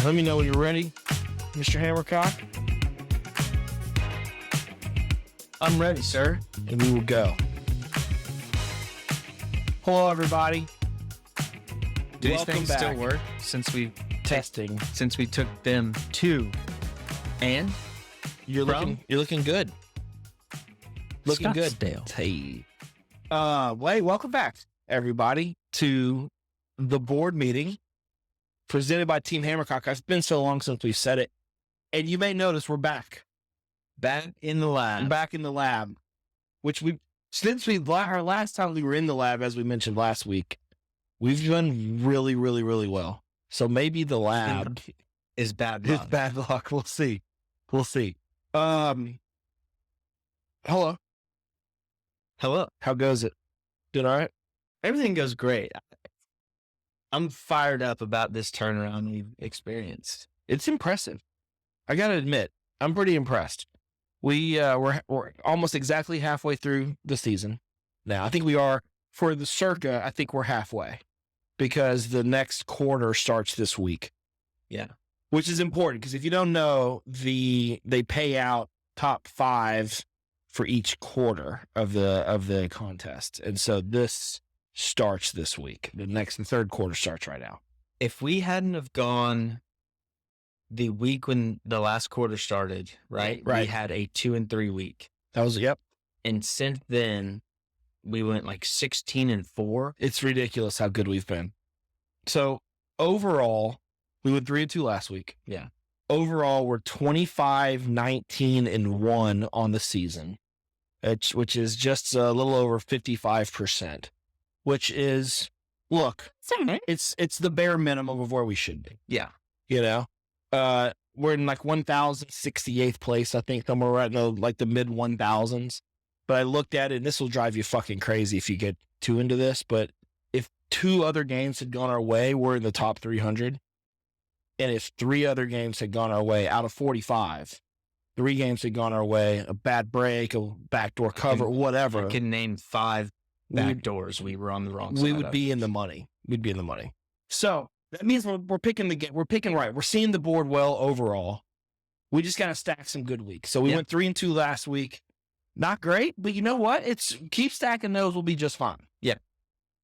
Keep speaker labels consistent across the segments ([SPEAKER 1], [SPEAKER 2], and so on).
[SPEAKER 1] Let me know when you're ready, Mr. Hammercock.
[SPEAKER 2] I'm ready, sir.
[SPEAKER 1] And we will go. Hello, everybody.
[SPEAKER 2] Do these
[SPEAKER 1] Welcome
[SPEAKER 2] things
[SPEAKER 1] back.
[SPEAKER 2] still work since we
[SPEAKER 1] Testing.
[SPEAKER 2] since we took them to and
[SPEAKER 1] You're looking good. Looking good.
[SPEAKER 2] Scottsdale.
[SPEAKER 1] Hey. Welcome back, everybody, to the board meeting presented by Team Hammercock. It's been so long since we've said it. And you may notice we're back.
[SPEAKER 2] Back in the lab.
[SPEAKER 1] Back in the lab. Our last time we were in the lab, as we mentioned last week, we've done really, really, really well. So maybe the lab
[SPEAKER 2] is bad
[SPEAKER 1] is
[SPEAKER 2] luck.
[SPEAKER 1] bad luck. We'll see. Hello.
[SPEAKER 2] Hello.
[SPEAKER 1] How goes it? Doing all right?
[SPEAKER 2] Everything goes great. I'm fired up about this turnaround we've experienced.
[SPEAKER 1] It's impressive. I got to admit, I'm pretty impressed. We're almost exactly halfway through the season now. I think we are for the Circa. I think we're halfway because the next quarter starts this week.
[SPEAKER 2] Yeah,
[SPEAKER 1] which is important because if you don't know, they pay out top 5 for each quarter of the contest, and so this starts this week. The third quarter starts right now.
[SPEAKER 2] If we hadn't have gone the week when the last quarter started, right? We had a 2-3 week.
[SPEAKER 1] That was yep.
[SPEAKER 2] And since then, we went like 16-4.
[SPEAKER 1] It's ridiculous how good we've been. So overall, we went 3-2 last week.
[SPEAKER 2] Yeah.
[SPEAKER 1] Overall, we're 25-19-1 on the season, which is just a little over 55%. Which is, look, it's the bare minimum of where we should be.
[SPEAKER 2] Yeah.
[SPEAKER 1] You know, we're in like 1,068th place, I think, somewhere right in the mid 1,000s. But I looked at it, and this will drive you fucking crazy if you get too into this. But if 2 other games had gone our way, we're in the top 300. And if 3 other games had gone our way out of 45, 3 games had gone our way, a bad break, a backdoor cover, whatever.
[SPEAKER 2] I can name 5 back doors we were on the wrong side.
[SPEAKER 1] We would be in the money. We'd be in the money. So that means we're picking the game. We're picking right. We're seeing the board well overall. We just got to stack some good weeks. So we went 3-2 last week. Not great, but you know what? Keep stacking those. We'll be just fine.
[SPEAKER 2] Yeah.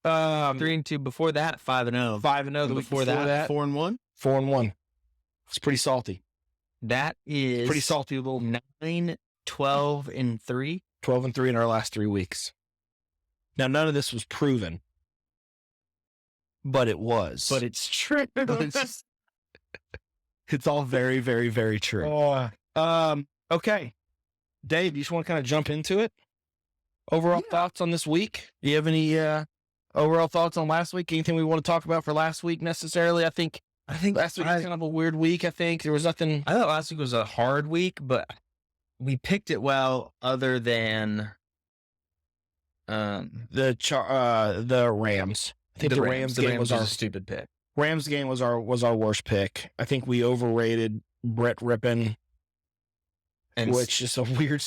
[SPEAKER 2] 3-2 before that, 5-0.
[SPEAKER 1] 5-0 the week before that.
[SPEAKER 2] 4-1.
[SPEAKER 1] 4-1. It's pretty salty.
[SPEAKER 2] That is
[SPEAKER 1] pretty salty. A little
[SPEAKER 2] 9, 12-3.
[SPEAKER 1] 12-3 in our last 3 weeks. Now, none of this was proven, but it was.
[SPEAKER 2] But it's true.
[SPEAKER 1] It's all very, very, very true. Okay. Dave, you just want to kind of jump into it? Overall thoughts on this week? Do you have any overall thoughts on last week? Anything we want to talk about for last week necessarily? I think last week was kind of a weird week. I think there was nothing.
[SPEAKER 2] I thought last week was a hard week, but we picked it well other than
[SPEAKER 1] the Rams. I think the Rams game was our
[SPEAKER 2] stupid pick.
[SPEAKER 1] Rams game was our worst pick. I think we overrated Brett Rippon, which is a weird.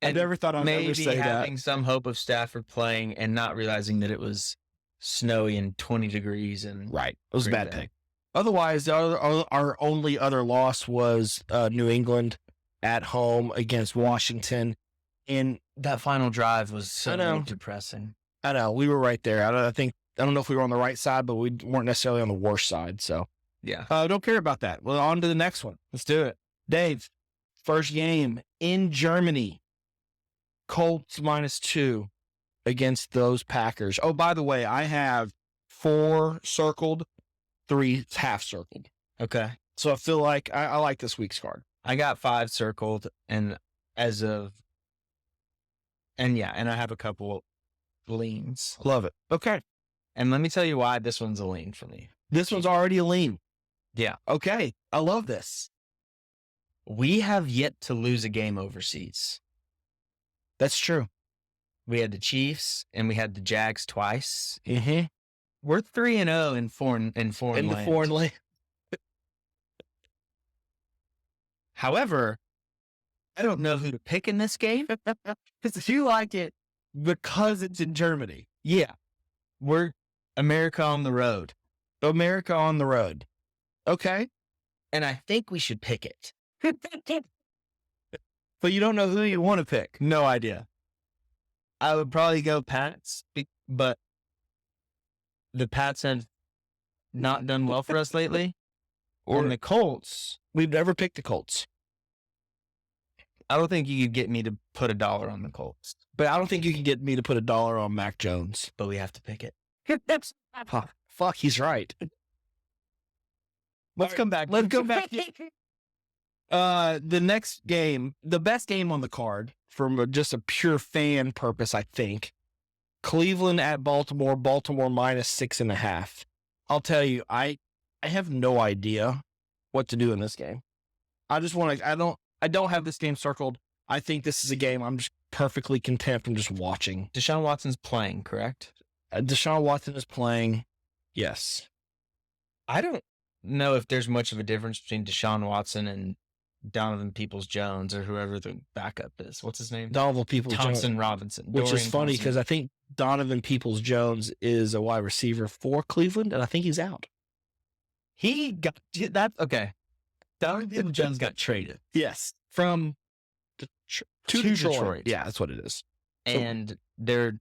[SPEAKER 1] I never thought I'd ever say that.
[SPEAKER 2] Maybe having some hope of Stafford playing and not realizing that it was snowy and 20 degrees and
[SPEAKER 1] right. It was a bad pick. Otherwise, our only other loss was New England at home against Washington. And
[SPEAKER 2] that final drive was so depressing.
[SPEAKER 1] I know. We were right there. I don't know if we were on the right side, but we weren't necessarily on the worst side. So,
[SPEAKER 2] yeah.
[SPEAKER 1] Don't care about that. Well, on to the next one. Let's do it. Dave, first game in Germany. Colts -2 against those Packers. Oh, by the way, I have 4 circled, 3 half circled.
[SPEAKER 2] Okay.
[SPEAKER 1] So I feel like I like this week's card.
[SPEAKER 2] I got 5 circled, and I have a couple leans.
[SPEAKER 1] Love it. Okay.
[SPEAKER 2] And let me tell you why this one's a lean for me.
[SPEAKER 1] This one's already a lean.
[SPEAKER 2] Yeah.
[SPEAKER 1] Okay. I love this.
[SPEAKER 2] We have yet to lose a game overseas.
[SPEAKER 1] That's true.
[SPEAKER 2] We had the Chiefs and we had the Jags twice.
[SPEAKER 1] Mm-hmm.
[SPEAKER 2] We're 3-0 in foreign land. However, I don't know who to pick in this game.
[SPEAKER 1] Because you like it because it's in Germany.
[SPEAKER 2] Yeah. We're America on the road.
[SPEAKER 1] America on the road. Okay.
[SPEAKER 2] And I think we should pick it.
[SPEAKER 1] But you don't know who you want to pick.
[SPEAKER 2] No idea. I would probably go Pats, but the Pats have not done well for us lately. And the Colts.
[SPEAKER 1] We've never picked the Colts.
[SPEAKER 2] I don't think you could get me to put $1 on the Colts.
[SPEAKER 1] But I don't think you can get me to put $1 on Mac Jones.
[SPEAKER 2] But we have to pick it.
[SPEAKER 1] Fuck, he's right.
[SPEAKER 2] Let's come back.
[SPEAKER 1] Let's go back. The next game, the best game on the card from just a pure fan purpose, I think. Cleveland at Baltimore, Baltimore -6.5. I'll tell you, I have no idea what to do in this game. I just want to, I don't have this game circled. I think this is a game I'm just perfectly content from just watching.
[SPEAKER 2] Deshaun Watson's playing, correct?
[SPEAKER 1] Deshaun Watson is playing. Yes.
[SPEAKER 2] I don't know if there's much of a difference between Deshaun Watson and Donovan Peoples-Jones or whoever the backup is. What's his name?
[SPEAKER 1] Donovan Peoples-Jones.
[SPEAKER 2] Thompson Robinson.
[SPEAKER 1] Which is funny because I think Donovan Peoples-Jones is a wide receiver for Cleveland, and I think he's out.
[SPEAKER 2] He got that. Okay. Donovan Peoples-Jones got traded.
[SPEAKER 1] Yes.
[SPEAKER 2] From
[SPEAKER 1] to Detroit. Yeah, that's what it is.
[SPEAKER 2] And their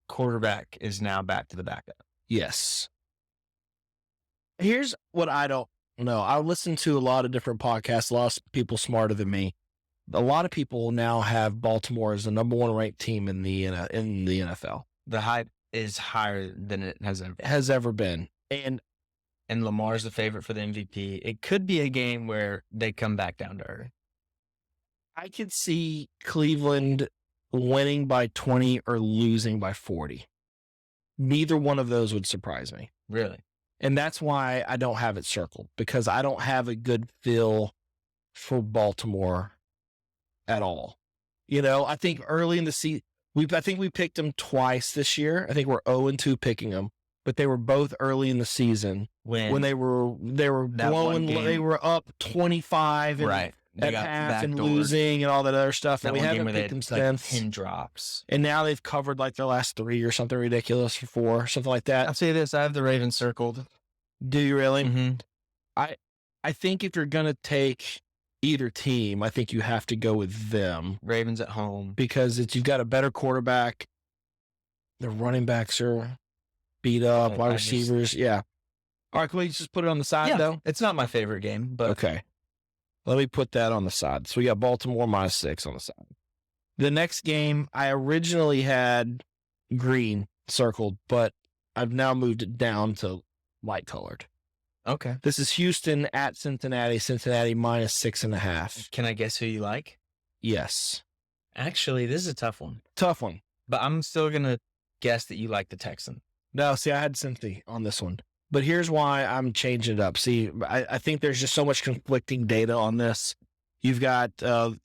[SPEAKER 2] quarterback is now back to the backup.
[SPEAKER 1] Yes. Here's what I don't know. I listen to a lot of different podcasts, a lot of people smarter than me. A lot of people now have Baltimore as the number 1 ranked team in the NFL.
[SPEAKER 2] The hype is higher than it
[SPEAKER 1] has ever been. And
[SPEAKER 2] Lamar's the favorite for the MVP. It could be a game where they come back down to earth.
[SPEAKER 1] I could see Cleveland winning by 20 or losing by 40. Neither one of those would surprise me.
[SPEAKER 2] Really?
[SPEAKER 1] And that's why I don't have it circled, because I don't have a good feel for Baltimore at all. You know, I think early in the season, I think we picked them twice this year. I think we're 0-2 picking them, but they were both early in the season when they were blowing. They were up 25 and
[SPEAKER 2] right.
[SPEAKER 1] At half and losing and all that other stuff. And we haven't picked them since.
[SPEAKER 2] 10 drops.
[SPEAKER 1] And now they've covered like their last 3 or something ridiculous, for 4, something like that.
[SPEAKER 2] I'll say this. I have the Ravens circled.
[SPEAKER 1] Do you really?
[SPEAKER 2] Mm-hmm.
[SPEAKER 1] I think if you're going to take either team, I think you have to go with them.
[SPEAKER 2] Ravens at home.
[SPEAKER 1] Because you've got a better quarterback. The running backs are beat up. Wide receivers. Yeah. All right. Can we just put it on the side, though?
[SPEAKER 2] It's not my favorite game, but.
[SPEAKER 1] Okay. Let me put that on the side. So we got Baltimore -6 on the side. The next game, I originally had green circled, but I've now moved it down to light colored.
[SPEAKER 2] Okay.
[SPEAKER 1] This is Houston at Cincinnati. Cincinnati -6.5.
[SPEAKER 2] Can I guess who you like?
[SPEAKER 1] Yes.
[SPEAKER 2] Actually, this is a tough one.
[SPEAKER 1] Tough one.
[SPEAKER 2] But I'm still going to guess that you like the Texans.
[SPEAKER 1] No, see, I had Cincy on this one. But here's why I'm changing it up. See, I think there's just so much conflicting data on this. You've got the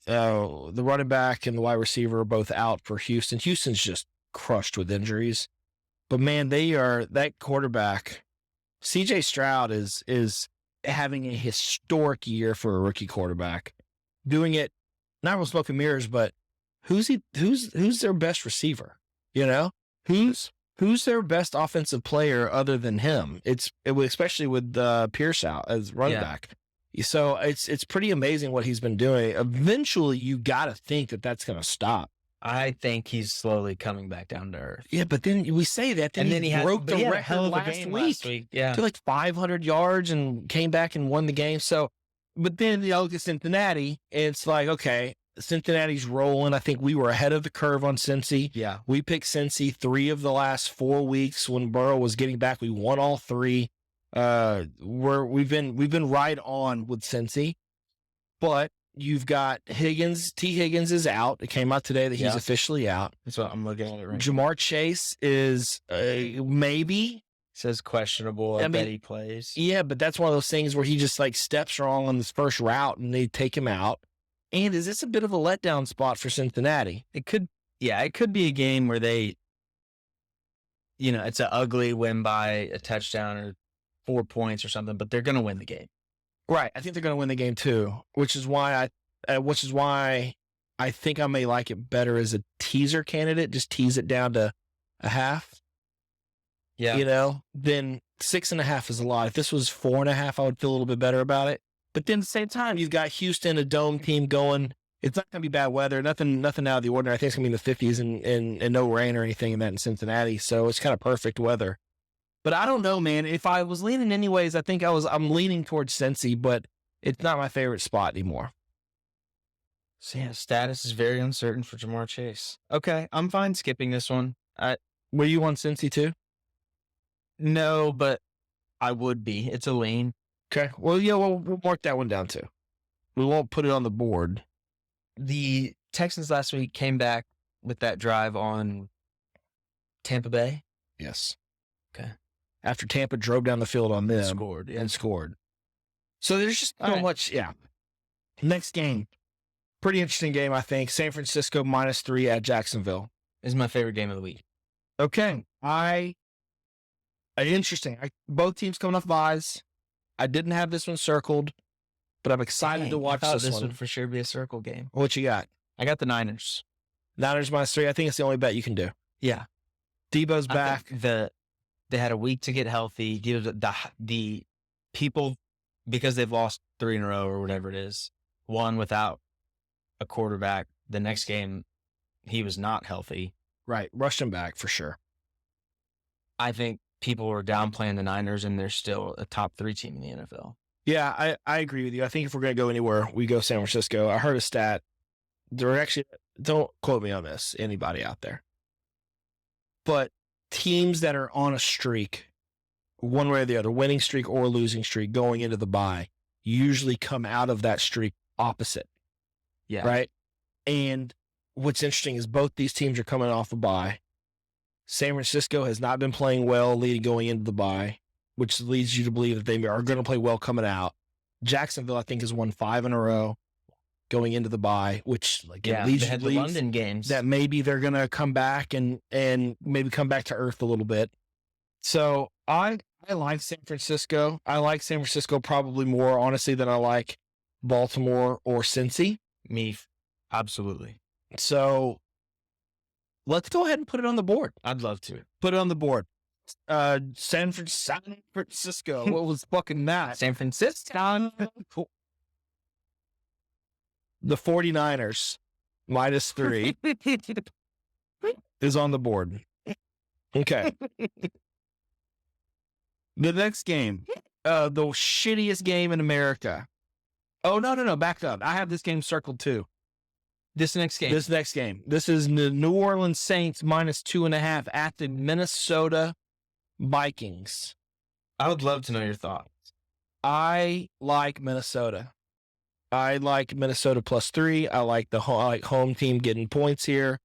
[SPEAKER 1] running back and the wide receiver are both out for Houston. Houston's just crushed with injuries. But, man, that quarterback, C.J. Stroud is having a historic year for a rookie quarterback. Doing it, not with smoke and mirrors, but who's their best receiver? You know? Who's their best offensive player other than him? Especially with Pierce out as running back. So it's pretty amazing what he's been doing. Eventually, you got to think that that's going to stop.
[SPEAKER 2] I think he's slowly coming back down to earth.
[SPEAKER 1] Yeah, but then we say that, then he broke the record last week.
[SPEAKER 2] Yeah,
[SPEAKER 1] to like 500 yards and came back and won the game. So, but then you look at Cincinnati, it's like, okay, Cincinnati's rolling. I think we were ahead of the curve on Cincy.
[SPEAKER 2] Yeah.
[SPEAKER 1] We picked Cincy 3 of the last 4 weeks when Burrow was getting back. We won all 3. We've been right on with Cincy. But you've got Higgins. T. Higgins is out. It came out today that he's officially out.
[SPEAKER 2] That's what I'm looking at it right
[SPEAKER 1] Jamar Chase is maybe.
[SPEAKER 2] Says questionable. I bet he plays.
[SPEAKER 1] Yeah, but that's one of those things where he just like steps wrong on this first route and they take him out. And is this a bit of a letdown spot for Cincinnati?
[SPEAKER 2] It could be a game where they, it's an ugly win by a touchdown or 4 points or something, but they're going to win the game.
[SPEAKER 1] Right. I think they're going to win the game too, which is why I think I may like it better as a teaser candidate. Just tease it down to a half.
[SPEAKER 2] Yeah.
[SPEAKER 1] Than 6.5 is a lot. If this was 4.5, I would feel a little bit better about it. But then at the same time, you've got Houston, a dome team going. It's not going to be bad weather. Nothing out of the ordinary. I think it's going to be in the 50s and no rain or anything in that in Cincinnati. So it's kind of perfect weather. But I don't know, man. If I was leaning anyways, I think I'm leaning towards Cincy, but it's not my favorite spot anymore.
[SPEAKER 2] So yeah, status is very uncertain for Jamar Chase. Okay, I'm fine skipping this one.
[SPEAKER 1] Were you on Cincy too?
[SPEAKER 2] No, but I would be. It's a lean.
[SPEAKER 1] Okay. Well, yeah, we'll mark that one down too. We won't put it on the board.
[SPEAKER 2] The Texans last week came back with that drive on Tampa Bay.
[SPEAKER 1] Yes.
[SPEAKER 2] Okay.
[SPEAKER 1] After Tampa drove down the field on them
[SPEAKER 2] and
[SPEAKER 1] scored. So there's just so much. Yeah. Next game. Pretty interesting game, I think. San Francisco -3 at Jacksonville.
[SPEAKER 2] This is my favorite game of the week.
[SPEAKER 1] Okay. Interesting. Both teams coming off buys. I didn't have this one circled, but I'm excited to watch this one.
[SPEAKER 2] This would for sure be a circle game.
[SPEAKER 1] What you got?
[SPEAKER 2] I got the Niners.
[SPEAKER 1] Niners -3. I think it's the only bet you can do.
[SPEAKER 2] Yeah.
[SPEAKER 1] Debo's back.
[SPEAKER 2] They had a week to get healthy. The people, because they've lost 3 in a row or whatever it is, one without a quarterback. The next game, he was not healthy.
[SPEAKER 1] Right. Rushed him back for sure.
[SPEAKER 2] I think people are downplaying the Niners, and they're still a top 3 team in the NFL.
[SPEAKER 1] Yeah, I agree with you. I think if we're going to go anywhere, we go San Francisco. I heard a stat. Don't quote me on this, anybody out there. But teams that are on a streak, one way or the other, winning streak or losing streak, going into the bye, usually come out of that streak opposite.
[SPEAKER 2] Yeah.
[SPEAKER 1] Right? And what's interesting is both these teams are coming off a bye. San Francisco has not been playing well going into the bye, which leads you to believe that they are going to play well coming out. Jacksonville, I think, has won 5 in a row going into the bye, which leads you to believe
[SPEAKER 2] London games
[SPEAKER 1] that maybe they're going to come back and maybe come back to earth a little bit. So I like San Francisco. I like San Francisco probably more, honestly, than I like Baltimore or Cincy.
[SPEAKER 2] Me, absolutely.
[SPEAKER 1] So let's go ahead and put it on the board.
[SPEAKER 2] I'd love to.
[SPEAKER 1] Put it on the board. San Francisco. What was fucking that?
[SPEAKER 2] San Francisco.
[SPEAKER 1] The 49ers -3 is on the board. Okay. The next game, the shittiest game in America. Oh, no. Back up. I have this game circled too.
[SPEAKER 2] This next game.
[SPEAKER 1] This is the New Orleans Saints -2.5 at the Minnesota Vikings.
[SPEAKER 2] I would love to know your thoughts.
[SPEAKER 1] I like Minnesota. I like Minnesota +3. I like home team getting points here.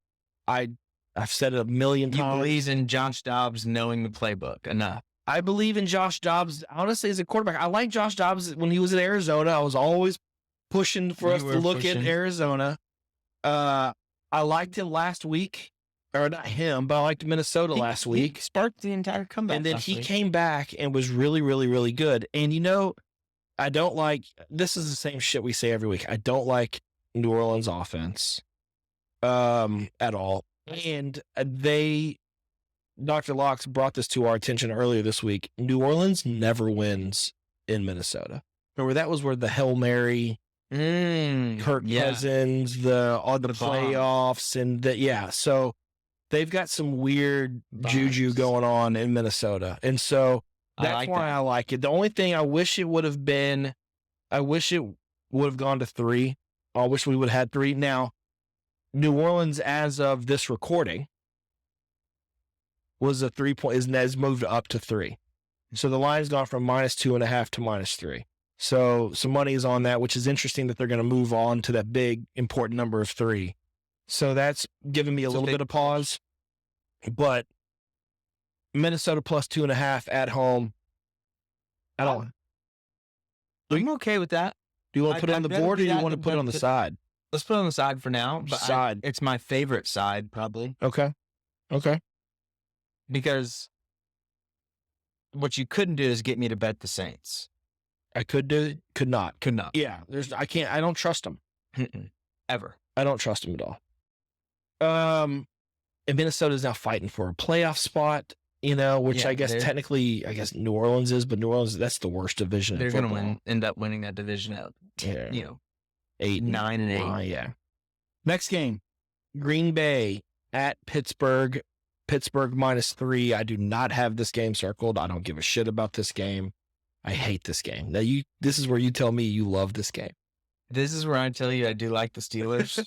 [SPEAKER 1] I've said it a million times.
[SPEAKER 2] You believe in Josh Dobbs knowing the playbook enough.
[SPEAKER 1] I believe in Josh Dobbs, honestly, as a quarterback. I like Josh Dobbs when he was at Arizona. I was always pushing for us to look at Arizona. I liked him last week. Or not him, but I liked Minnesota last week.
[SPEAKER 2] He sparked the entire comeback.
[SPEAKER 1] And then he came back and was really, really, really good. And I don't like, this is the same shit we say every week. I don't like New Orleans offense at all. And Dr. Locks brought this to our attention earlier this week. New Orleans never wins in Minnesota. Remember, that was where the Hail Mary, Kirk Cousins, the playoffs, and so they've got some weird juju going on in Minnesota. And so that's why I like it. The only thing I wish it would have gone to 3. I wish we would have had 3. Now, New Orleans, as of this recording, was has moved up to 3. So the line's gone from -2.5 to -3. So some money is on that, which is interesting that they're going to move on to that big, important number of 3. So that's giving me a little bit of pause. But Minnesota +2.5 at home. I'm
[SPEAKER 2] okay with that.
[SPEAKER 1] Do you want to put it on the board, or do you want to put it on the side?
[SPEAKER 2] Let's put it on the side for now. But it's my favorite side, probably.
[SPEAKER 1] Okay.
[SPEAKER 2] Because what you couldn't do is get me to bet the Saints.
[SPEAKER 1] I could not. Yeah, I don't trust them.
[SPEAKER 2] Ever.
[SPEAKER 1] I don't trust them at all. And Minnesota is now fighting for a playoff spot. which
[SPEAKER 2] Yeah,
[SPEAKER 1] I guess technically, New Orleans is, but New Orleans, that's the worst division in
[SPEAKER 2] they're
[SPEAKER 1] football.
[SPEAKER 2] going to end up winning that division at,
[SPEAKER 1] Yeah.
[SPEAKER 2] 9-8.
[SPEAKER 1] Yeah. Next game, Green Bay at Pittsburgh. Pittsburgh -3. I do not have this game circled. I don't give a shit about this game. I hate this game. Now this is where you tell me you love this game.
[SPEAKER 2] This is where I tell you I do like the Steelers.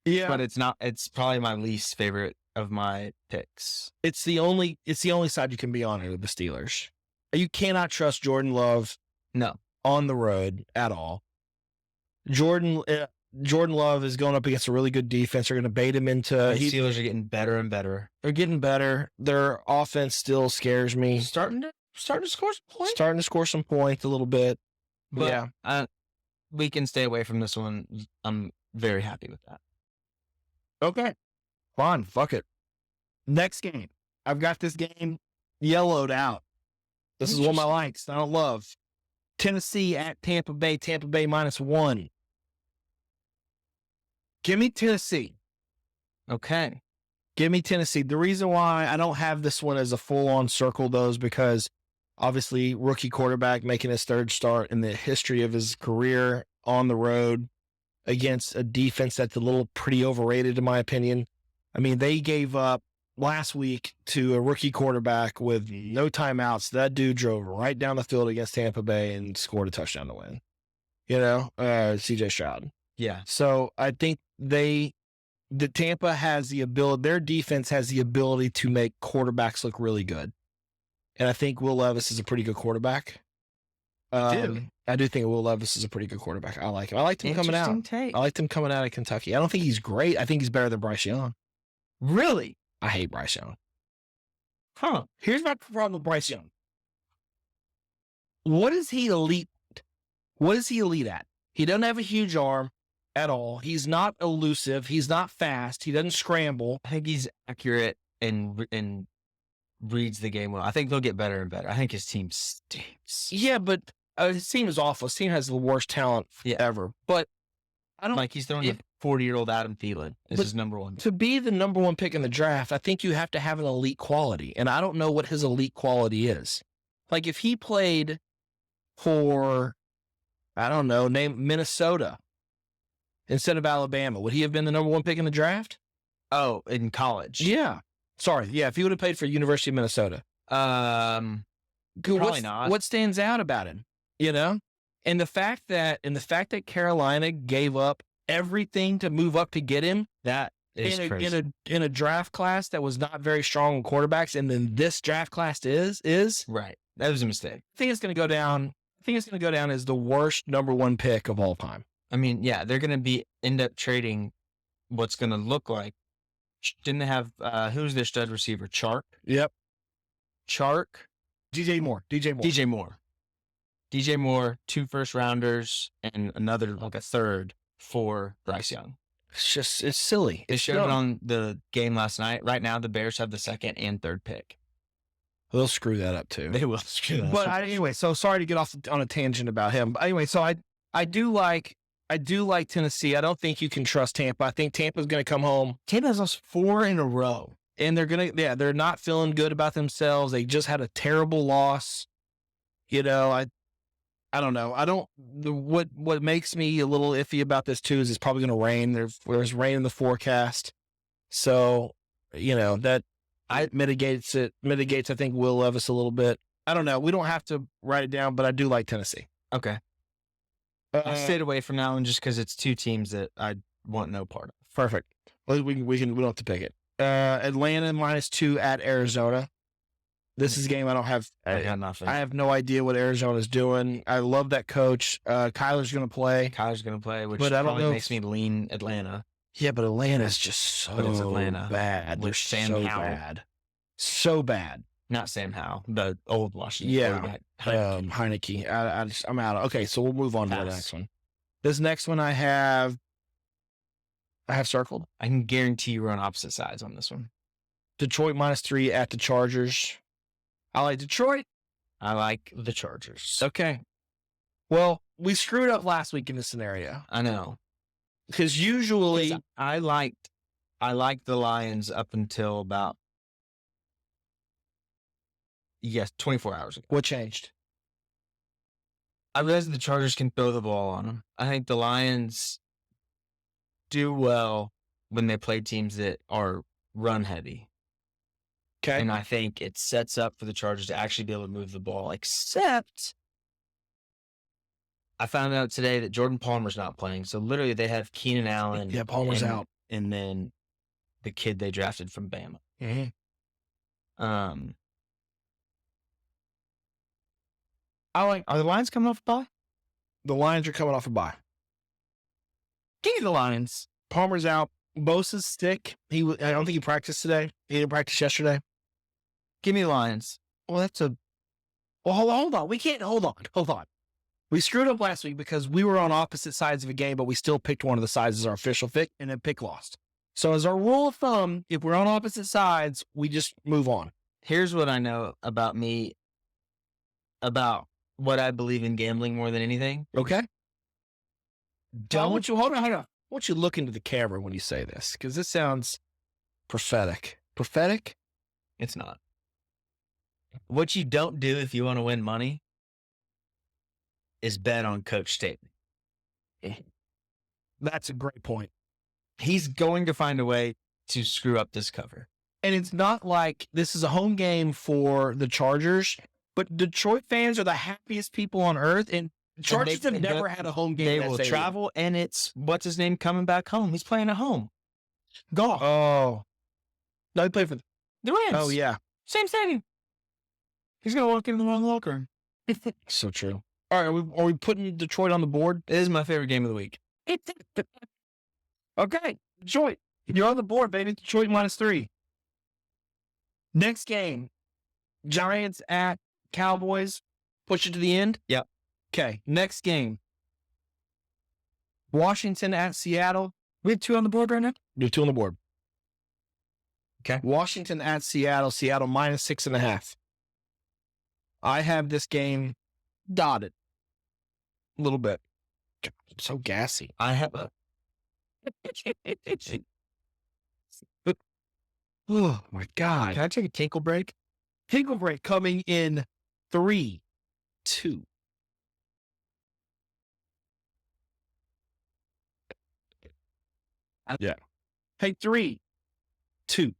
[SPEAKER 1] Yeah,
[SPEAKER 2] but it's probably my least favorite of my picks.
[SPEAKER 1] It's the only side you can be on with the Steelers. You cannot trust Jordan Love on the road at all. Jordan Love is going up against a really good defense. They're going to bait him into.
[SPEAKER 2] The Steelers are getting better and better.
[SPEAKER 1] They're getting better. Their offense still scares me.
[SPEAKER 2] Starting to score some points.
[SPEAKER 1] Starting to score some points a little bit.
[SPEAKER 2] But yeah, we can stay away from this one. I'm very happy with that.
[SPEAKER 1] Okay, fine. Fuck it. Next game. I've got this game yellowed out. This is one of my likes. I don't love. Tennessee at Tampa Bay. Tampa Bay -1. Give me Tennessee.
[SPEAKER 2] Okay.
[SPEAKER 1] Give me Tennessee. The reason why I don't have this one as a full-on circle, though, is because obviously rookie quarterback making his third start in the history of his career on the road against a defense that's a little pretty overrated, in my opinion. I mean, they gave up last week to a rookie quarterback with no timeouts. That dude drove right down the field against Tampa Bay and scored a touchdown to win. CJ Stroud.
[SPEAKER 2] Yeah.
[SPEAKER 1] So I think the Tampa has the ability, their defense has the ability to make quarterbacks look really good. And I think Will Levis is a pretty good quarterback. I do think Will Levis is a pretty good quarterback. I like him. I liked him coming out.
[SPEAKER 2] Take.
[SPEAKER 1] I liked him coming out of Kentucky. I don't think he's great. I think he's better than Bryce Young.
[SPEAKER 2] Really?
[SPEAKER 1] I hate Bryce Young.
[SPEAKER 2] Huh.
[SPEAKER 1] Here's my problem with Bryce Young. What is he elite? What is he elite at? He doesn't have a huge arm at all. He's not elusive. He's not fast. He doesn't scramble.
[SPEAKER 2] I think he's accurate and reads the game well. I think he'll get better and better. I think his team stinks.
[SPEAKER 1] Yeah, but his team is awful. His team has the worst talent ever. But I don't
[SPEAKER 2] like he's throwing the 40-year-old Adam Thielen. This is number one.
[SPEAKER 1] To be the number one pick in the draft, I think you have to have an elite quality. And I don't know what his elite quality is. Like if he played for, I don't know, name Minnesota instead of Alabama, would he have been the number one pick in the draft?
[SPEAKER 2] Oh, in college.
[SPEAKER 1] Yeah. Sorry. Yeah. If he would have played for University of Minnesota.
[SPEAKER 2] Probably not.
[SPEAKER 1] What stands out about him? And the fact that Carolina gave up everything to move up to get him,
[SPEAKER 2] that is crazy.
[SPEAKER 1] In a draft class that was not very strong in quarterbacks, and then this draft class is
[SPEAKER 2] right. That was a mistake.
[SPEAKER 1] I think it's going to go down. As the worst number one pick of all time.
[SPEAKER 2] I mean, yeah, they're going to end up trading what's going to look like. Didn't they have who's their stud receiver? Chark.
[SPEAKER 1] Yep.
[SPEAKER 2] Chark.
[SPEAKER 1] DJ Moore.
[SPEAKER 2] DJ Moore, 2 first-rounders, and another, like a third for Bryce Young.
[SPEAKER 1] It's silly.
[SPEAKER 2] They showed it on the game last night. Right now, the Bears have the 2nd and 3rd pick.
[SPEAKER 1] They'll screw that up, too.
[SPEAKER 2] They will screw that up.
[SPEAKER 1] But anyway, so sorry to get off on a tangent about him. But anyway, so I do like Tennessee. I don't think you can trust Tampa. I think Tampa's going to come home. Tampa has lost 4 in a row. And they're not feeling good about themselves. They just had a terrible loss. I don't know. What makes me a little iffy about this too is it's probably going to rain. There's rain in the forecast. So, that mitigates, I think, Will Levis a little bit. I don't know. We don't have to write it down, but I do like Tennessee.
[SPEAKER 2] Okay. I stayed away from that one just because it's 2 teams that I want no part of.
[SPEAKER 1] Perfect. We don't have to pick it. Atlanta -2 at Arizona. This is a game I don't have.
[SPEAKER 2] I got nothing.
[SPEAKER 1] I have no idea what Arizona's doing. I love that coach. Kyler's going to play.
[SPEAKER 2] Which
[SPEAKER 1] but I don't know
[SPEAKER 2] makes me lean Atlanta.
[SPEAKER 1] Yeah, but Atlanta's just so bad. They're so bad. So bad.
[SPEAKER 2] Not Sam Howell, the old Washington quarterback.
[SPEAKER 1] Heineke. I'm out. Okay, so we'll move on to the next one. This next one I have circled.
[SPEAKER 2] I can guarantee you we're on opposite sides on this one.
[SPEAKER 1] Detroit -3 at the Chargers. I like Detroit.
[SPEAKER 2] I like the Chargers.
[SPEAKER 1] Okay. Well, we screwed up last week in this scenario.
[SPEAKER 2] I know.
[SPEAKER 1] Because usually
[SPEAKER 2] I liked the Lions up until about Yes, 24 hours ago.
[SPEAKER 1] What changed?
[SPEAKER 2] I realized the Chargers can throw the ball on them. I think the Lions do well when they play teams that are run heavy.
[SPEAKER 1] Okay.
[SPEAKER 2] And I think it sets up for the Chargers to actually be able to move the ball, except I found out today that Jordan Palmer's not playing. So literally they have Keenan Allen.
[SPEAKER 1] Yeah, Palmer's out.
[SPEAKER 2] And then the kid they drafted from Bama.
[SPEAKER 1] Mm-hmm.
[SPEAKER 2] Are the Lions coming off a bye?
[SPEAKER 1] The Lions are coming off a bye.
[SPEAKER 2] Give me the Lions.
[SPEAKER 1] Palmer's out. Bosa's sick. I don't think he practiced today. He didn't practice yesterday.
[SPEAKER 2] Give me the Lions.
[SPEAKER 1] Well, hold on. We can't hold on. We screwed up last week because we were on opposite sides of a game, but we still picked one of the sides as our official pick, and then pick lost. So as our rule of thumb, if we're on opposite sides, we just move on.
[SPEAKER 2] Here's what I know about me, about what I believe in gambling more than anything.
[SPEAKER 1] Okay.
[SPEAKER 2] Don't
[SPEAKER 1] hold on. I want you to look into the camera when you say this, because this sounds prophetic. Prophetic?
[SPEAKER 2] It's not. What you don't do if you want to win money is bet on Coach Staley.
[SPEAKER 1] That's a great point.
[SPEAKER 2] He's going to find a way to screw up this cover.
[SPEAKER 1] And it's not like this is a home game for the Chargers, but Detroit fans are the happiest people on earth, and Chargers have never had a home game.
[SPEAKER 2] They will travel, and it's, what's his name, coming back home. He's playing at home. Golf.
[SPEAKER 1] Oh. No, he played for
[SPEAKER 2] the Rams.
[SPEAKER 1] Oh, yeah.
[SPEAKER 2] Same stadium. He's going to walk into the wrong locker room.
[SPEAKER 1] So true. All right, are we putting Detroit on the board?
[SPEAKER 2] It is my favorite game of the week.
[SPEAKER 1] Okay, Detroit. You're on the board, baby. Detroit -3. Next game, Giants at Cowboys. Push it to the end?
[SPEAKER 2] Yep.
[SPEAKER 1] Okay, next game. Washington at Seattle.
[SPEAKER 2] We have 2 on the board right now?
[SPEAKER 1] We have 2 on the board.
[SPEAKER 2] Okay.
[SPEAKER 1] Washington at Seattle. Seattle -6.5. I have this game dotted a little bit. God, I'm so gassy.
[SPEAKER 2] I have a...
[SPEAKER 1] Oh, my God.
[SPEAKER 2] Can I take a tinkle break?
[SPEAKER 1] Tinkle break coming in 3, 2. Yeah. Hey, 3, 2.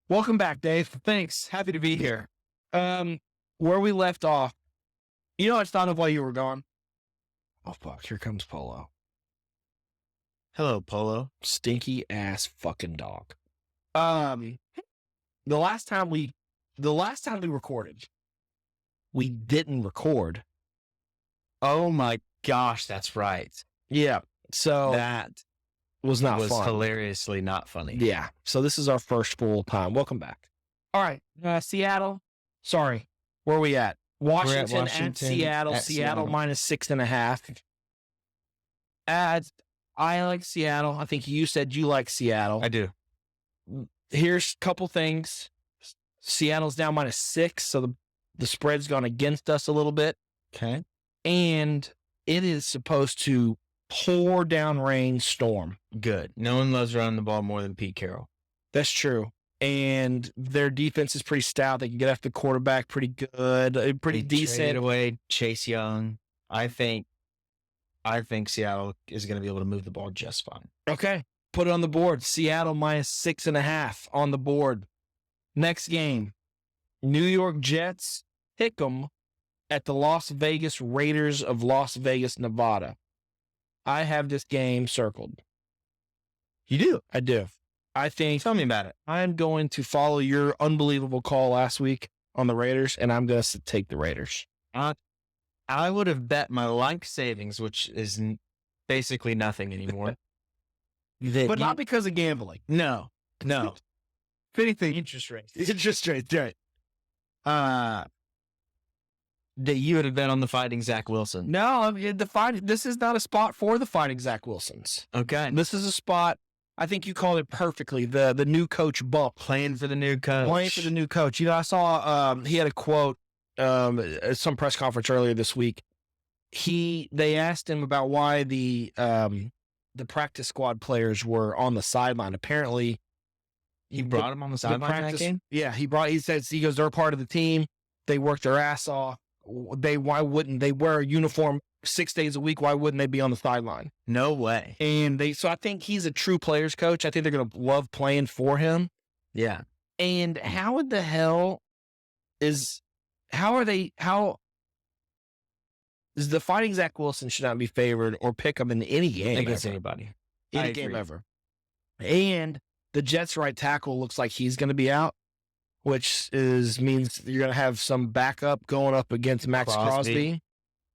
[SPEAKER 1] Welcome back, Dave.
[SPEAKER 2] Thanks. Happy to be here.
[SPEAKER 1] Where we left off, you know, I thought of while you were gone. Oh, fuck. Here comes Polo.
[SPEAKER 2] Hello, Polo.
[SPEAKER 1] Stinky ass fucking dog. The last time we recorded, we didn't record.
[SPEAKER 2] Oh my gosh, that's right.
[SPEAKER 1] Yeah. So
[SPEAKER 2] that
[SPEAKER 1] was not
[SPEAKER 2] was
[SPEAKER 1] fun.
[SPEAKER 2] Hilariously not funny.
[SPEAKER 1] Yeah. So this is our first full time. Welcome back. All right. Seattle. Sorry. Where are we at? Washington at Seattle. Seattle -6.5. I like Seattle. I think you said you like Seattle.
[SPEAKER 2] I do.
[SPEAKER 1] Here's a couple things. Seattle's now -6, so the spread's gone against us a little bit.
[SPEAKER 2] Okay.
[SPEAKER 1] And it is supposed to pour down rain storm.
[SPEAKER 2] Good. No one loves running the ball more than Pete Carroll.
[SPEAKER 1] That's true. And their defense is pretty stout. They can get after the quarterback pretty good, pretty decent.
[SPEAKER 2] Traded away Chase Young. I think Seattle is going to be able to move the ball just fine.
[SPEAKER 1] Okay. Put it on the board. Seattle -6.5 on the board. Next game, New York Jets pick 'em at the Las Vegas Raiders of Las Vegas, Nevada. I have this game circled.
[SPEAKER 2] You do?
[SPEAKER 1] I do. I think.
[SPEAKER 2] Tell me about it.
[SPEAKER 1] I'm going to follow your unbelievable call last week on the Raiders, and I'm going to take the Raiders.
[SPEAKER 2] I would have bet my life savings, which is basically nothing anymore.
[SPEAKER 1] But not because of gambling.
[SPEAKER 2] No.
[SPEAKER 1] If anything,
[SPEAKER 2] Interest rates.
[SPEAKER 1] interest rates, right?
[SPEAKER 2] That you would have bet on the Fighting Zach Wilson.
[SPEAKER 1] No, this is not a spot for the Fighting Zach Wilsons.
[SPEAKER 2] Okay.
[SPEAKER 1] This is a spot, I think you called it perfectly, the new coach bump.
[SPEAKER 2] Playing for the new coach.
[SPEAKER 1] Playing for the new coach. You know, I saw he had a quote at some press conference earlier this week. They asked him about why the practice squad players were on the sideline. Apparently,
[SPEAKER 2] He brought him on the sideline that game?
[SPEAKER 1] Yeah, he says, he goes, they're part of the team. They work their ass off. Why wouldn't they wear a uniform 6 days a week? Why wouldn't they be on the sideline?
[SPEAKER 2] No way.
[SPEAKER 1] So I think he's a true players coach. I think they're going to love playing for him.
[SPEAKER 2] Yeah.
[SPEAKER 1] And how in the hell is the Fighting Zach Wilson should not be favored or pick him in any game
[SPEAKER 2] Against
[SPEAKER 1] ever.
[SPEAKER 2] anybody.
[SPEAKER 1] Any game ever. And the Jets' right tackle looks like he's going to be out, which means you're going to have some backup going up against Max Crosby.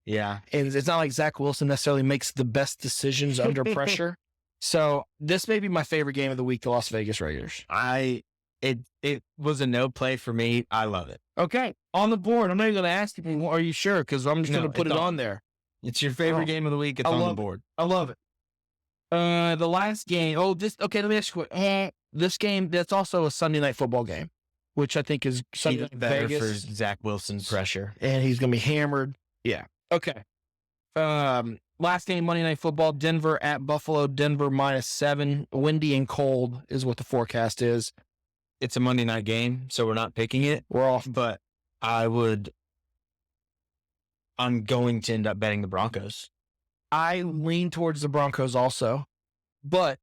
[SPEAKER 2] Yeah.
[SPEAKER 1] And it's not like Zach Wilson necessarily makes the best decisions under pressure. So this may be my favorite game of the week, the Las Vegas Raiders.
[SPEAKER 2] It was a no play for me. I love it.
[SPEAKER 1] Okay. On the board. I'm not even going to ask you, are you sure? Because I'm just going to put it on there.
[SPEAKER 2] It's your favorite game of the week. It's on the board.
[SPEAKER 1] I love it. The last game. Okay, let me ask you this game, that's also a Sunday night football game, which I think is Sunday night
[SPEAKER 2] better
[SPEAKER 1] Vegas.
[SPEAKER 2] for Zach Wilson's pressure.
[SPEAKER 1] And he's going to be hammered. Yeah. Okay. Last game, Monday Night Football, Denver at Buffalo. Denver -7. Windy and cold is what the forecast is.
[SPEAKER 2] It's a Monday night game, so we're not picking it.
[SPEAKER 1] We're off.
[SPEAKER 2] But I'm going to end up betting the Broncos.
[SPEAKER 1] I lean towards the Broncos also. But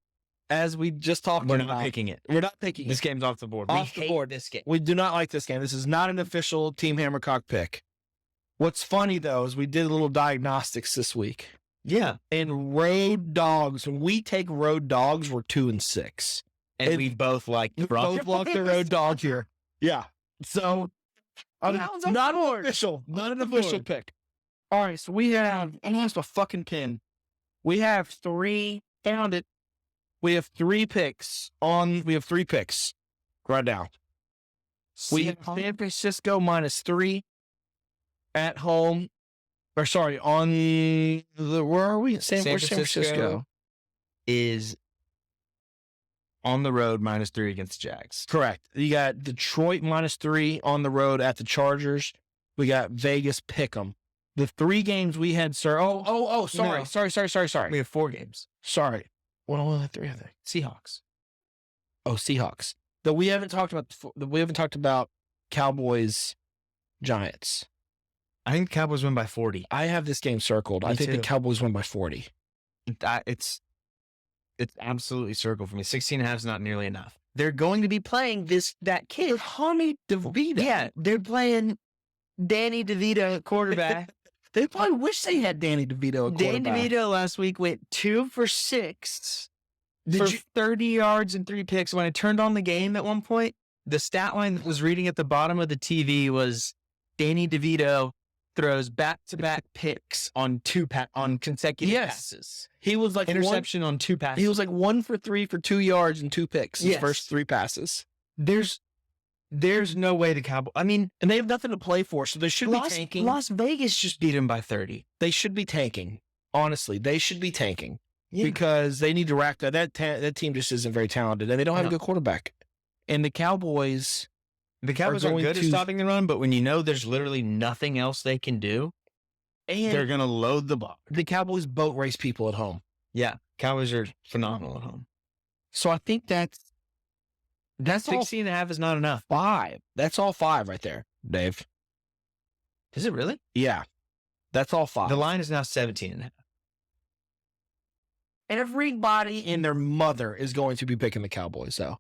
[SPEAKER 1] as we just talked about,
[SPEAKER 2] we're not picking it.
[SPEAKER 1] We're not picking
[SPEAKER 2] this game's off the board.
[SPEAKER 1] Off the board.
[SPEAKER 2] This game.
[SPEAKER 1] We do not like this game. This is not an official Team Hammercock pick. What's funny, though, is we did a little diagnostics this week.
[SPEAKER 2] Yeah.
[SPEAKER 1] And road dogs, when we take road dogs, we're 2-6.
[SPEAKER 2] And we both like
[SPEAKER 1] the road dog here. Yeah. So, not official. Not an official pick. All right, so we have, and that's a fucking pin. We have three, found it. We have 3 picks right now. We have San Francisco -3 at home. Or sorry, on the, where are we? San Francisco
[SPEAKER 2] is on the road -3 against the Jags.
[SPEAKER 1] Correct. You got Detroit -3 on the road at the Chargers. We got Vegas Pick'em. The 3 games we had, sir. Sorry.
[SPEAKER 2] No.
[SPEAKER 1] Sorry.
[SPEAKER 2] We have 4 games.
[SPEAKER 1] Sorry. What only 3 I think?
[SPEAKER 2] Seahawks.
[SPEAKER 1] Oh, Seahawks. Though we haven't talked about Cowboys Giants.
[SPEAKER 2] I think the Cowboys win by 40.
[SPEAKER 1] I have this game circled. I think the Cowboys win by 40.
[SPEAKER 2] It's absolutely circled for me. 16.5 is not nearly enough. They're going to be playing that kid,
[SPEAKER 1] Tommy DeVito.
[SPEAKER 2] Yeah, they're playing Danny DeVito quarterback.
[SPEAKER 1] They probably wish they had Danny DeVito at quarterback.
[SPEAKER 2] Danny DeVito last week went 2 for 6 for 30 yards and 3 picks. When I turned on the game at one point, the stat line that was reading at the bottom of the TV was Danny DeVito throws back-to-back picks on consecutive passes.
[SPEAKER 1] He was like
[SPEAKER 2] interception on 2 passes.
[SPEAKER 1] He was like 1 for 3 for 2 yards and 2 picks. His first 3 passes.
[SPEAKER 2] There's no way the Cowboys. I mean,
[SPEAKER 1] and they have nothing to play for, so they should be tanking.
[SPEAKER 2] Las Vegas just beat him by 30.
[SPEAKER 1] They should be tanking. Honestly, they should be tanking because they need to rack that. That team just isn't very talented, and they don't have a good quarterback. And the Cowboys.
[SPEAKER 2] The Cowboys are good at stopping the run, but when you know there's literally nothing else they can do, and they're going to load the box.
[SPEAKER 1] The Cowboys boat race people at home.
[SPEAKER 2] Yeah, Cowboys are phenomenal at home.
[SPEAKER 1] So I think that's
[SPEAKER 2] 16.5 is not enough.
[SPEAKER 1] 5. That's all 5 right there, Dave.
[SPEAKER 2] Is it really?
[SPEAKER 1] Yeah. That's all 5.
[SPEAKER 2] The line is now 17.5.
[SPEAKER 1] Everybody and their mother is going to be picking the Cowboys, though.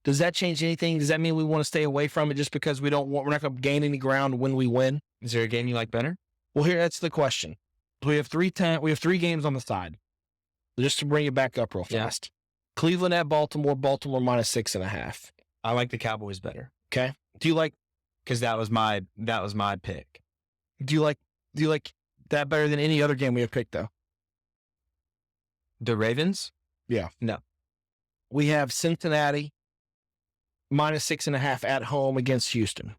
[SPEAKER 1] Does that change anything? Does that mean we want to stay away from it just because we're not going to gain any ground when we win?
[SPEAKER 2] Is there a game you like better?
[SPEAKER 1] Well, that's the question. We have 3 games on the side. Just to bring it back up real fast. Cleveland at Baltimore -6.5.
[SPEAKER 2] I like the Cowboys better.
[SPEAKER 1] Okay. Do you like?
[SPEAKER 2] Because that was my pick.
[SPEAKER 1] Do you like that better than any other game we have picked though?
[SPEAKER 2] The Ravens?
[SPEAKER 1] Yeah.
[SPEAKER 2] No.
[SPEAKER 1] We have Cincinnati -6.5 at home against Houston.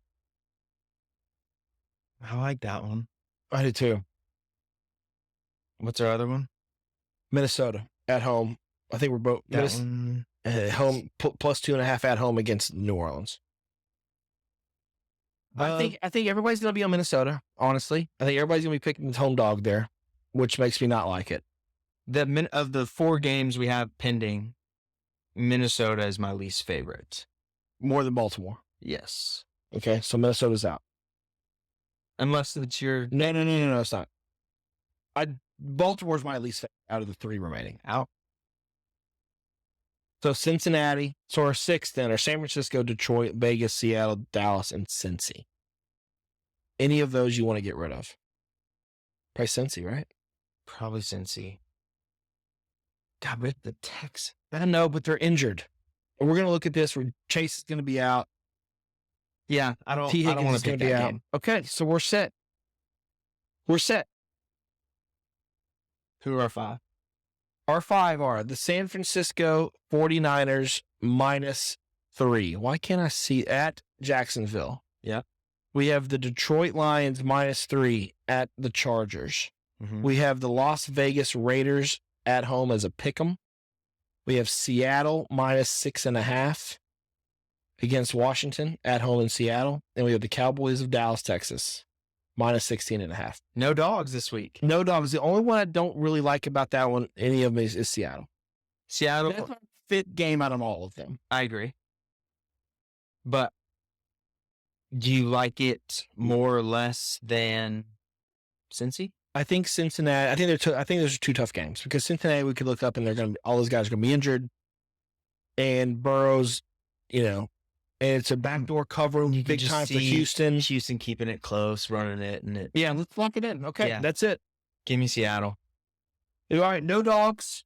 [SPEAKER 2] I like that one.
[SPEAKER 1] I do too.
[SPEAKER 2] What's our other one?
[SPEAKER 1] Minnesota at home. I think we're both home +2.5 at home against New Orleans. I think everybody's going to be on Minnesota. Honestly, I think everybody's going to be picking the home dog there, which makes me not like it.
[SPEAKER 2] Of the 4 games we have pending, Minnesota is my least favorite.
[SPEAKER 1] More than Baltimore.
[SPEAKER 2] Yes.
[SPEAKER 1] Okay, so Minnesota's out.
[SPEAKER 2] Unless it's your
[SPEAKER 1] No, it's not. Baltimore's my least favorite out of the 3 remaining.
[SPEAKER 2] out.
[SPEAKER 1] So Cincinnati. So our 6 then are San Francisco, Detroit, Vegas, Seattle, Dallas, and Cincy. Any of those you want to get rid of? Probably Cincy, right?
[SPEAKER 2] Probably Cincy. God, with the Texans.
[SPEAKER 1] I know, but they're injured. And we're going to look at this where Chase is going to be out.
[SPEAKER 2] Yeah, I don't
[SPEAKER 1] T. Higgins
[SPEAKER 2] want
[SPEAKER 1] is
[SPEAKER 2] to
[SPEAKER 1] going
[SPEAKER 2] pick
[SPEAKER 1] to be
[SPEAKER 2] that
[SPEAKER 1] out.
[SPEAKER 2] game.
[SPEAKER 1] Okay, so we're set. We're set.
[SPEAKER 2] Who are our 5?
[SPEAKER 1] Our 5 are the San Francisco 49ers -3. Why can't I see at Jacksonville?
[SPEAKER 2] Yeah.
[SPEAKER 1] We have the Detroit Lions -3 at the Chargers.
[SPEAKER 2] Mm-hmm.
[SPEAKER 1] We have the Las Vegas Raiders at home as a pick'em. We have Seattle -6.5 against Washington at home in Seattle. And we have the Cowboys of Dallas, Texas, -16.5.
[SPEAKER 2] No dogs this week.
[SPEAKER 1] No dogs. The only one I don't really like about that one, any of them, is Seattle.
[SPEAKER 2] Seattle.
[SPEAKER 1] That's my 5th game out of all of them.
[SPEAKER 2] I agree. But do you like it more or less than Cincy?
[SPEAKER 1] I think Cincinnati. I think those are 2 tough games because Cincinnati we could look up and they're going to all those guys are going to be injured, and Burrow's, and it's a backdoor cover big time for Houston.
[SPEAKER 2] Houston keeping it close, running it, and it.
[SPEAKER 1] Yeah, let's lock it in. Okay,
[SPEAKER 2] Yeah.
[SPEAKER 1] That's it.
[SPEAKER 2] Give me Seattle.
[SPEAKER 1] All right, no dogs,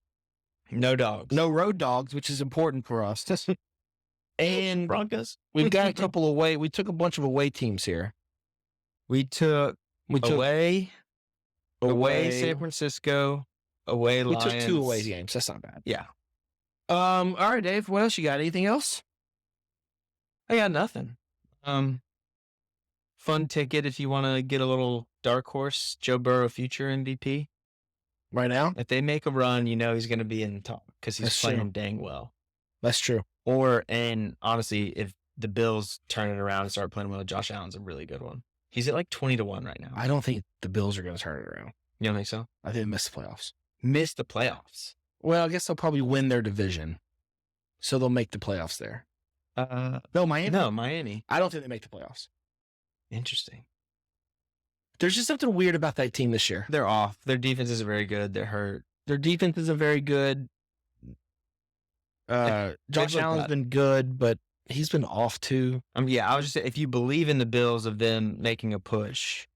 [SPEAKER 2] No dogs.
[SPEAKER 1] no road dogs, which is important for us. And
[SPEAKER 2] Broncos.
[SPEAKER 1] we've got a couple away. We took a bunch of away teams here.
[SPEAKER 2] We took away San Francisco, away
[SPEAKER 1] We
[SPEAKER 2] Lions.
[SPEAKER 1] took 2 away games. That's not bad.
[SPEAKER 2] Yeah.
[SPEAKER 1] All right, Dave. What else you got? Anything else?
[SPEAKER 2] I got nothing. Fun ticket if you want to get a little dark horse, Joe Burrow future MVP.
[SPEAKER 1] Right now?
[SPEAKER 2] If they make a run, he's going to be in the top because he's
[SPEAKER 1] That's
[SPEAKER 2] playing
[SPEAKER 1] true.
[SPEAKER 2] dang well.
[SPEAKER 1] That's true.
[SPEAKER 2] And honestly, if the Bills turn it around and start playing well, Josh Allen's a really good one. He's at like 20-1 right now.
[SPEAKER 1] I don't think the Bills are going to turn it around.
[SPEAKER 2] You don't think so?
[SPEAKER 1] I think they miss the playoffs.
[SPEAKER 2] Miss the playoffs.
[SPEAKER 1] Well, I guess they'll probably win their division, so they'll make the playoffs there. No, Miami.
[SPEAKER 2] No, Miami.
[SPEAKER 1] I don't think they make the playoffs.
[SPEAKER 2] Interesting.
[SPEAKER 1] There's just something weird about that team this year.
[SPEAKER 2] They're off. Their defense isn't very good. They're hurt.
[SPEAKER 1] Their defense isn't very good. Josh Allen's been good, but he's been off too.
[SPEAKER 2] Yeah, I was just saying, if you believe in the Bills of them making a push,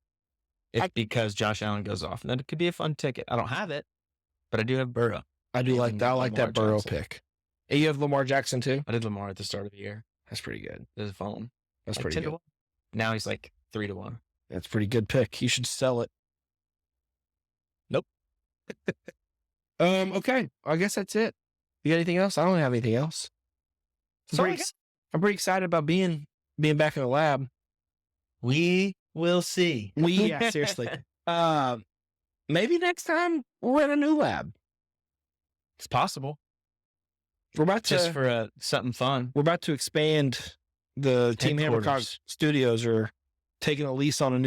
[SPEAKER 2] it's because Josh Allen goes off. And that could be a fun ticket. I don't have it, but I do have Burrow.
[SPEAKER 1] I like that
[SPEAKER 2] Lamar
[SPEAKER 1] Burrow
[SPEAKER 2] Jackson.
[SPEAKER 1] pick. And you have Lamar Jackson too?
[SPEAKER 2] I did Lamar at the start of the year.
[SPEAKER 1] That's pretty good.
[SPEAKER 2] There's a phone.
[SPEAKER 1] That's
[SPEAKER 2] Like
[SPEAKER 1] pretty
[SPEAKER 2] 10 to
[SPEAKER 1] good.
[SPEAKER 2] 1. Now he's like 3-1.
[SPEAKER 1] That's a pretty good pick. You should sell it.
[SPEAKER 2] Nope.
[SPEAKER 1] Okay. I guess that's it. You got anything else? I don't have anything else. I'm pretty excited about being back in the lab.
[SPEAKER 2] We will see.
[SPEAKER 1] Yeah, seriously. Maybe next time we're at a new lab.
[SPEAKER 2] It's possible.
[SPEAKER 1] We're about to
[SPEAKER 2] Just for something fun.
[SPEAKER 1] We're about to expand the Team Hammercock
[SPEAKER 2] Headquarters.
[SPEAKER 1] Studios are taking a lease on a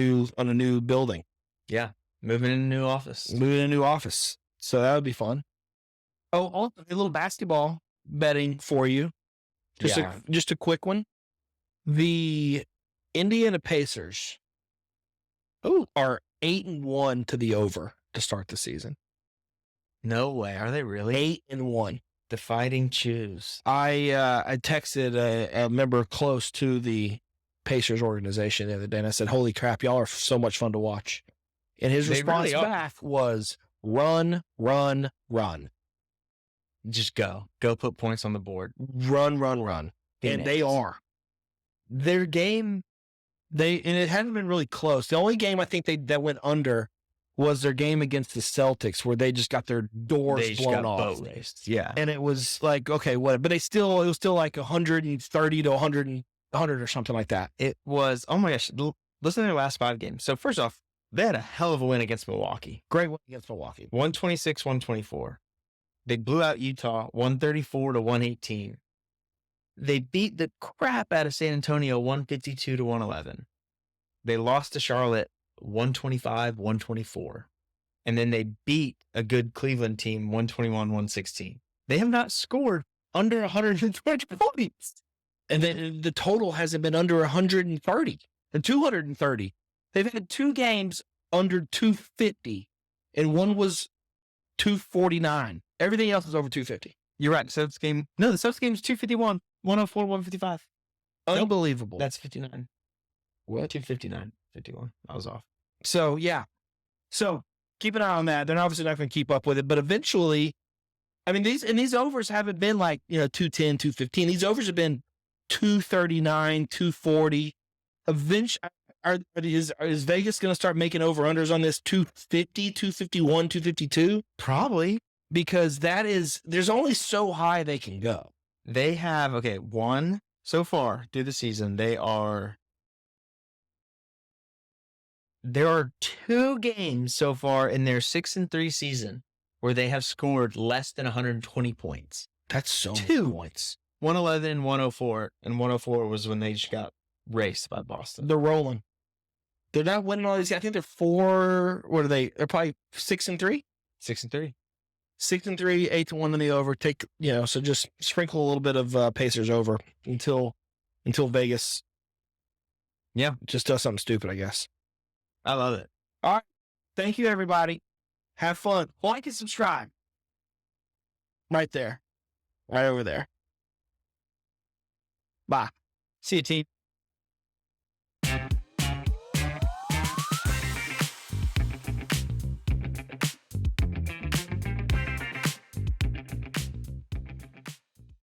[SPEAKER 1] new building.
[SPEAKER 2] Yeah. Moving in a new office.
[SPEAKER 1] Moving in a new office. So that would be fun. Oh, also a little basketball betting for you. Just a quick one. The Indiana Pacers are 8-1 to the over to start the season.
[SPEAKER 2] No way. Are they really?
[SPEAKER 1] 8-1.
[SPEAKER 2] The Fighting Chews.
[SPEAKER 1] I texted a member close to the Pacers organization the other day, and I said, "Holy crap, y'all are so much fun to watch." And his
[SPEAKER 2] They
[SPEAKER 1] response
[SPEAKER 2] really are.
[SPEAKER 1] back was, "Run, run, run,
[SPEAKER 2] Just go. Go put points on the board.
[SPEAKER 1] run, run, run." And they
[SPEAKER 2] Phoenix.
[SPEAKER 1] are. Their game, and it hasn't been really close. The only game I think that went under was their game against the Celtics, where they just got their doors
[SPEAKER 2] They just
[SPEAKER 1] blown
[SPEAKER 2] got
[SPEAKER 1] off.
[SPEAKER 2] boat raced. Yeah.
[SPEAKER 1] And it was like, okay, what? But it was still like 130 to 100 or something like that.
[SPEAKER 2] It was, oh my gosh. Listen to their last 5 games. So first off, they had a hell of a win against Milwaukee.
[SPEAKER 1] Great win against Milwaukee.
[SPEAKER 2] 126, 124. They blew out Utah 134 to 118. They beat the crap out of San Antonio 152 to 111. They lost to Charlotte 125, 124. And then they beat a good Cleveland team 121, 116. They have not scored under 120 points.
[SPEAKER 1] And then the total hasn't been under 130 and 230. They've had 2 games under 250, and one was 249. Everything else is over 250.
[SPEAKER 2] You're right. The Celtics game is 251, 104, 155.
[SPEAKER 1] Unbelievable.
[SPEAKER 2] That's 59.
[SPEAKER 1] What?
[SPEAKER 2] 259, 51. I was off.
[SPEAKER 1] So, yeah. So, keep an eye on that. They're obviously not going to keep up with it, but eventually, I mean, these overs haven't been like, 210, 215. These overs have been 239, 240. Eventually, is Vegas going to start making over-unders on this 250, 251, 252?
[SPEAKER 2] Probably.
[SPEAKER 1] Because there's only so high they can go.
[SPEAKER 2] They have, one so far through the season. There are 2 games so far in their 6-3 season where they have scored less than 120 points.
[SPEAKER 1] That's so
[SPEAKER 2] 2
[SPEAKER 1] many points.
[SPEAKER 2] 111 and 104. And 104 was when they just got raced by Boston.
[SPEAKER 1] They're rolling. They're not winning all these. I think they're 4. What are they? They're probably 6-3.
[SPEAKER 2] 6-3.
[SPEAKER 1] 6-3, 8-1 in the over. So just sprinkle a little bit of Pacers over until Vegas.
[SPEAKER 2] Yeah,
[SPEAKER 1] just does something stupid, I guess.
[SPEAKER 2] I love it.
[SPEAKER 1] All right, thank you, everybody. Have fun. Like and subscribe. Right there, right over there. Bye.
[SPEAKER 2] See you, team.